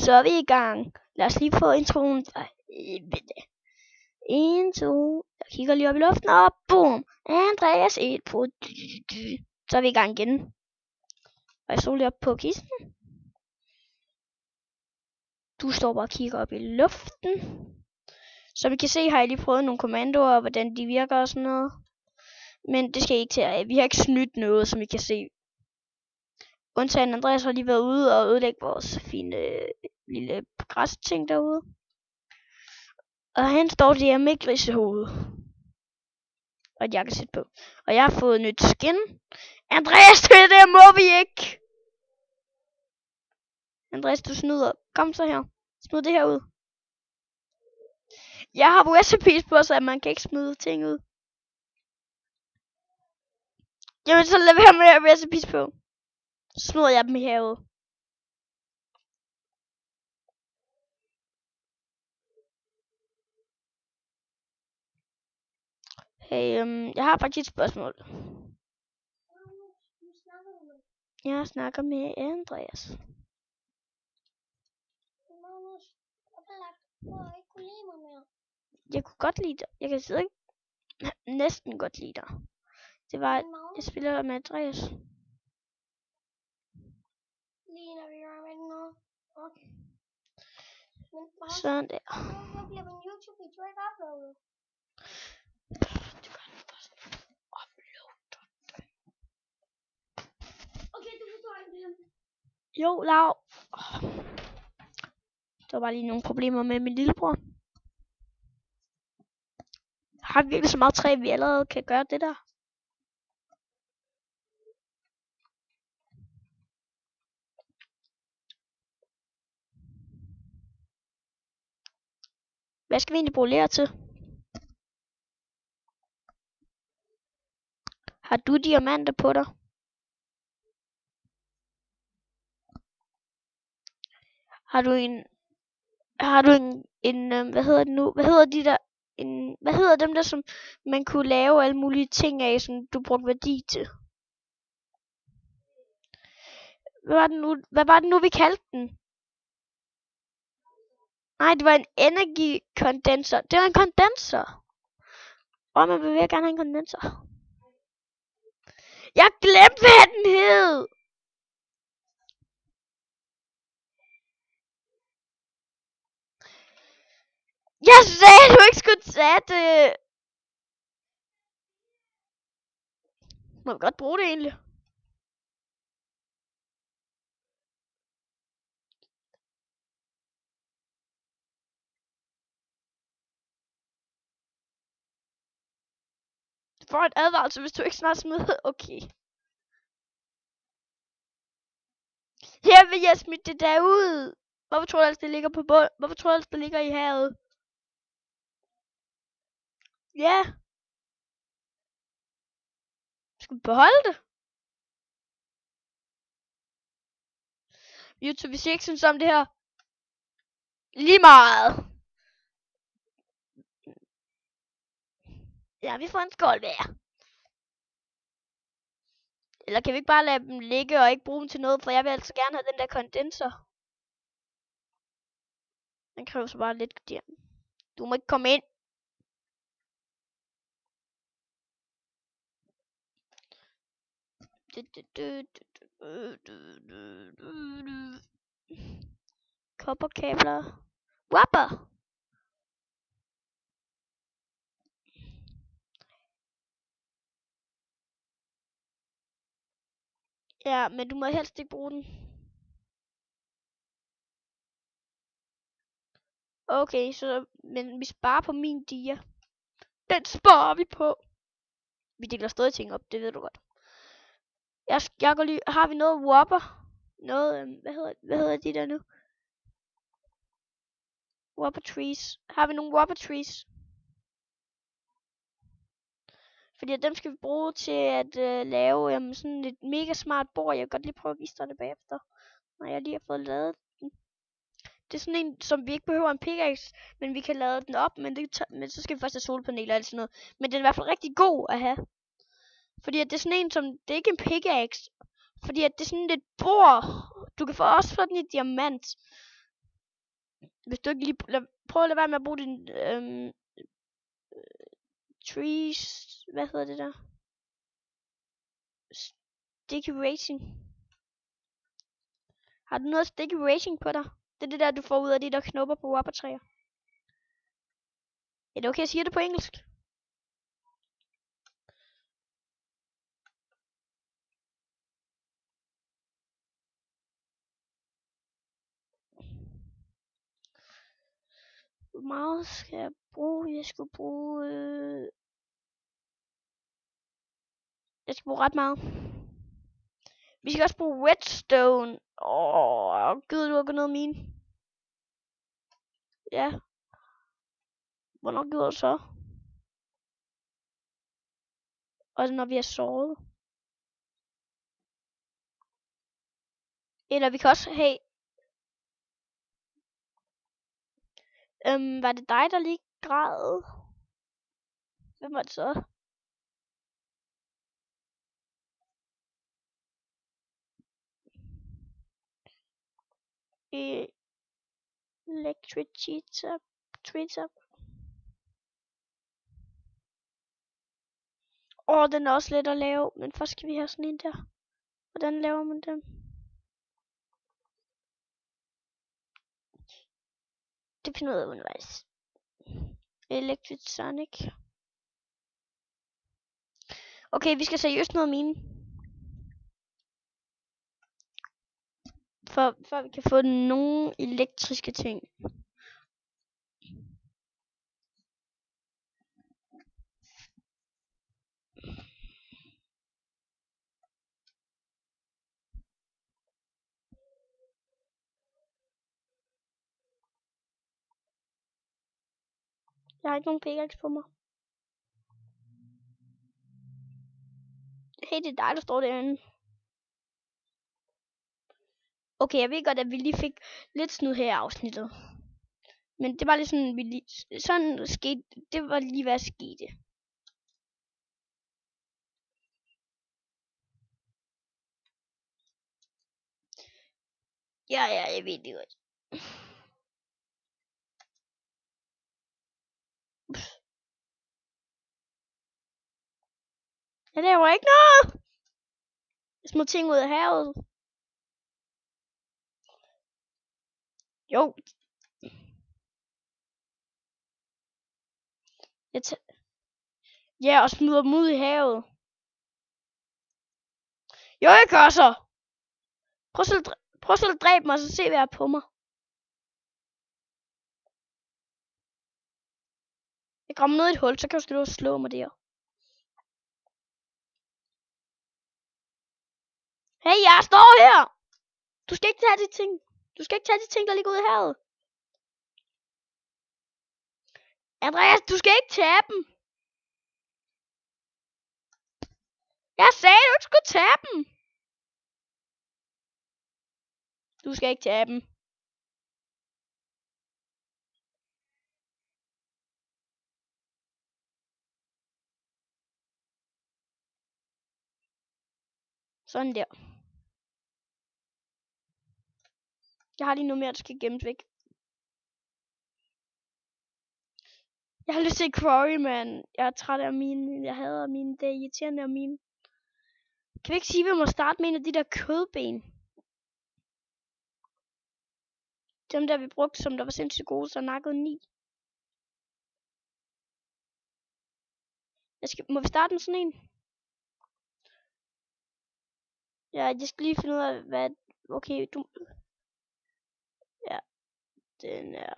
Så er vi i gang. Lad os lige få introen. Intro. Jeg kigger lige op i luften, og boom. Andreas 1 på. Så er vi i gang igen. Og jeg står lige op på kisten. Du står bare og kigger op i luften. Som I kan se, har jeg lige prøvet nogle kommandoer, og hvordan de virker og sådan noget. Men det skal I ikke til. Vi har ikke snydt noget, som I kan se. Undtagen Andreas har lige været ude og ødelægge vores fine lille græsting derude. Og han står der med grisehoved. Og et jakkesæt på. Og jeg har fået nyt skin. Andreas, det må vi ikke! Andreas, du snyder. Kom så her. Smid det her ud. Jeg har recipes på, så man kan ikke smide ting ud. Jamen, så lad være med at have recipes på. Så smider jeg dem herud. Hey, jeg har faktisk et spørgsmål. Jeg snakker med Andreas. Jeg kunne godt lide dig. Jeg kan sidde næsten godt lide dig. Det var, jeg spiller med Andreas. Lige når vi gør med den nu. Okay. Sådan der. Hvad bliver min YouTube-video ikke uploadet? Du kan uploade. Okay, du forstår ikke det. Jo, Lav. Der var bare lige nogle problemer med min lillebror. Har vi virkelig så meget træ, vi allerede kan gøre det der? Hvad skal vi egentlig bruge lærer til? Har du diamanter på dig? Har du en hvad hedder det nu? Hvad hedder de der? Hvad hedder dem der, som man kunne lave alle mulige ting af, som du brugte værdi til? Hvad var det nu, vi kaldte den? Nej, det var en energikondenser. Det var en kondenser. Og man vil gerne have en kondenser. Jeg glemte, hvad den hed. Jeg sagde, du ikke skulle tage det. Må vi godt bruge det egentlig? Du får en advarsel, hvis du ikke snart smider. Okay. Her vil jeg smide det der ud. Hvorfor tror du ellers, det ligger på bund? Hvorfor tror du ellers, det ligger i havet? Ja. Skal vi beholde det? YouTube, hvis I ikke synes om det her. Lige meget. Ja, vi får en skål hver. Eller kan vi ikke bare lade dem ligge og ikke bruge dem til noget? For jeg vil altså gerne have den der kondenser. Den kræver så bare lidt der. Du må ikke komme ind. Kopperkabler. Whopper. Ja, men du må helst ikke bruge den. Okay, men vi sparer på min dia. Den sparer vi på. Vi deler stadig ting op, det ved du godt. Jeg går lige. Har vi noget Whopper? Noget, hvad hedder de der nu? Whopper trees. Har vi nogle Whopper trees? Fordi dem skal vi bruge til at lave sådan et mega smart bord. Jeg kan godt lige prøve at vise dig det bagefter. Når jeg lige har fået lavet den. Det er sådan en, som vi ikke behøver en pickaxe, men vi kan lade den op, men så skal vi først have solpaneler og sådan noget. Men den er i hvert fald rigtig god at have. Fordi at det er sådan en, som, det er ikke en pickaxe. Fordi at det er sådan et bord. Du kan også få den i diamant. Hvis du ikke lige prøv at lade være med at bruge din trees, hvad hedder det der? Sticky Racing. Har du noget Sticky Racing på dig? Det er det der, du får ud af de der knopper på wappertræer. Er det okay, jeg siger det på engelsk? Hvor meget skal jeg bruge? Jeg skal bruge ret meget. Vi skal også bruge redstone. Gider du at gå ned i mine? Ja. Hvornår gider du så? Også når vi er såret. Eller vi kan også have... var det dig, der lige græd? Hvem var det så? Electric Cheetah. Den er også let at lave, men først skal vi have sådan en der. Hvordan laver man den? Det finder ud af undervejs. Electric Sonic. Okay, vi skal seriøst noget af mine. For vi kan få nogle elektriske ting. Jeg har ikke nogen pickaxe på mig. Hey, det er dig, der står derinde. Okay, jeg ved godt, at vi lige fik lidt snyd her i afsnittet. Men det var lige sådan, sådan skete. Det var lige, hvad skete. Ja, jeg ved det godt. Jeg laver ikke noget. Jeg smider ting ud af havet. Jo. Ja, og smider dem ud i havet. Jo, jeg gør så. Prøv selv at dræbe mig, så se hvad jeg er på mig. Jeg kommer ned i et hul, så kan du slå mig der. Hey, jeg står her. Du skal ikke tage de ting. Der ligger ude i havet. Andreas, du skal ikke tage dem. Jeg sagde, du ikke skulle tage dem. Du skal ikke tage dem. Sådan der. Jeg har lige noget mere, der skal gemmes væk. Jeg har lyst til quarry, man. Jeg er træt af mine. Jeg hader mine. Det er irriterende af mine. Kan vi ikke sige, at vi må starte med en af de der kødben? Dem der vi brugte, som der var sindssygt gode, så nakkede 9. Må vi starte med sådan en? Ja, jeg skal lige finde ud af, hvad... Okay, du... Ja, den er...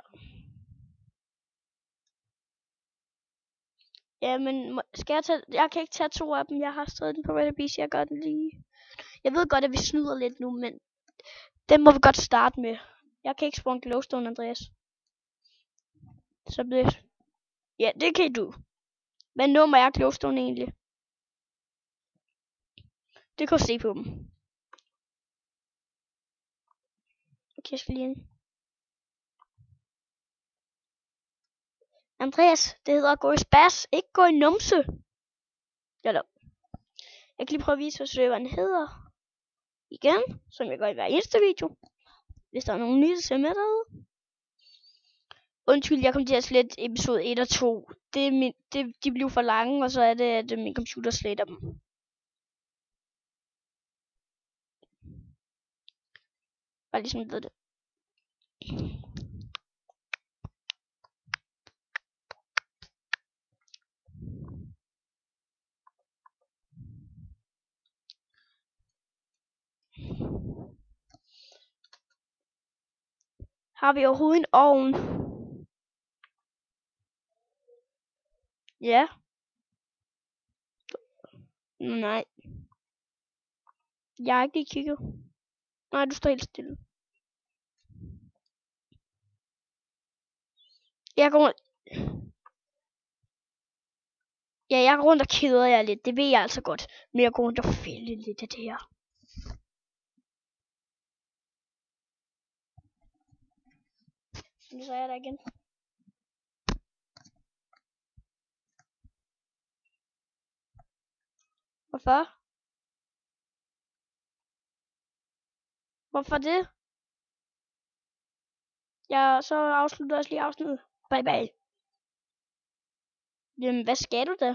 Ja, men skal jeg tage... Jeg kan ikke tage 2 af dem. Jeg har stadig den på Reddit, så jeg gør den lige... Jeg ved godt, at vi snyder lidt nu, men... Den må vi godt starte med. Jeg kan ikke spawn glowstone, Andreas. Så bliver... Ja, det kan du. Hvad nummer er glowstone egentlig? Det kan du se på dem. Okay, jeg skal lige ind. Andreas, det hedder at gå i spas, ikke gå i numse. Eller. Jeg kan lige prøve at vise, hvad serveren hedder. Igen, som jeg gør i hver eneste video. Hvis der er nogen nye, der ser med derude. Undskyld, jeg kom til at slette episode 1 og 2. De blev for lange, og så er det, at min computer sletter dem. Bare ligesom ved det. Har vi overhovedet en ovn? Ja. Nej. Jeg har ikke lige kigget. Nej, du står helt stille. Jeg går rundt og keder jer lidt. Det ved jeg altså godt. Men jeg går rundt og fælder lidt af det her. Så er jeg der igen. Hvorfor? Hvorfor det? Ja, så afslutter jeg også lige afsnittet. Bye bye. Jamen, hvad skal du da?